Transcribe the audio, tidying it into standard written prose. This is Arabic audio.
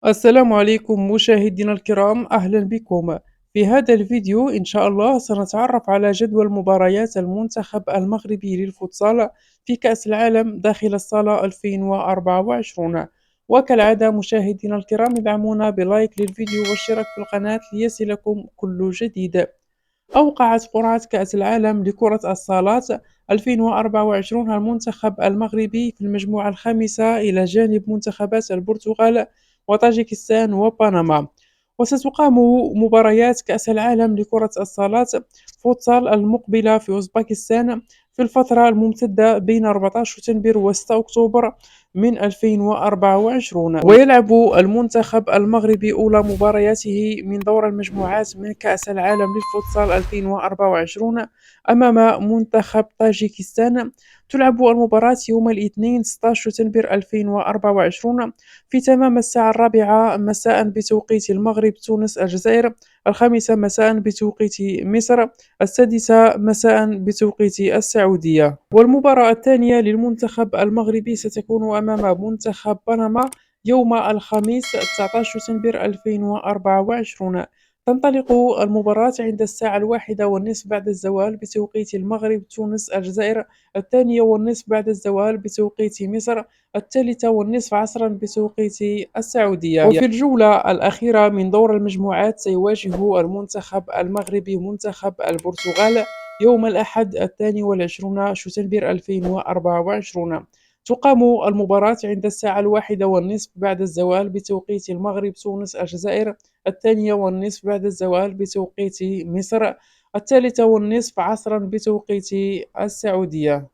السلام عليكم مشاهدينا الكرام، أهلا بكم. في هذا الفيديو إن شاء الله سنتعرف على جدول مباريات المنتخب المغربي للفوتسال في كأس العالم داخل الصالة 2024. وكالعادة مشاهدينا الكرام ادعمونا بلايك للفيديو والاشتراك في القناة ليصلكم كل جديد. أوقعت قرعة كأس العالم لكرة الصالات 2024 المنتخب المغربي في المجموعة الخامسة إلى جانب منتخبات البرتغال وطاجيكستان وبنما. وستقام مباريات كأس العالم لكرة الصالات فوتسال المقبلة في أوزباكستان في الفترة الممتدة بين 14 سبتمبر و 6 أكتوبر من 2024. ويلعب المنتخب المغربي أولى مبارياته من دور المجموعات من كأس العالم للفوتسال 2024 أمام منتخب طاجيكستان. تلعب المباراة يوم الاثنين 16 سبتمبر 2024 في تمام الساعة 4 مساء بتوقيت المغرب، تونس، الجزائر، 5 مساء بتوقيت مصر، 6 مساء بتوقيت السعودية. والمباراة الثانية للمنتخب المغربي ستكون أمام منتخب بنما يوم الخميس 19 سبتمبر 2024. تنطلق المباراة عند الساعة 1:30 بعد الزوال بتوقيت المغرب، تونس، الجزائر، 2:30 بعد الزوال بتوقيت مصر، 3:30 عصرا بتوقيت السعودية. وفي الجولة الأخيرة من دور المجموعات سيواجه المنتخب المغربي منتخب البرتغال يوم الأحد 22 شتنبر 2024. تقام المباراة عند الساعة 1:30 بعد الزوال بتوقيت المغرب، تونس، الجزائر، 2:30 بعد الزوال بتوقيت مصر، 3:30 عصرا بتوقيت السعودية.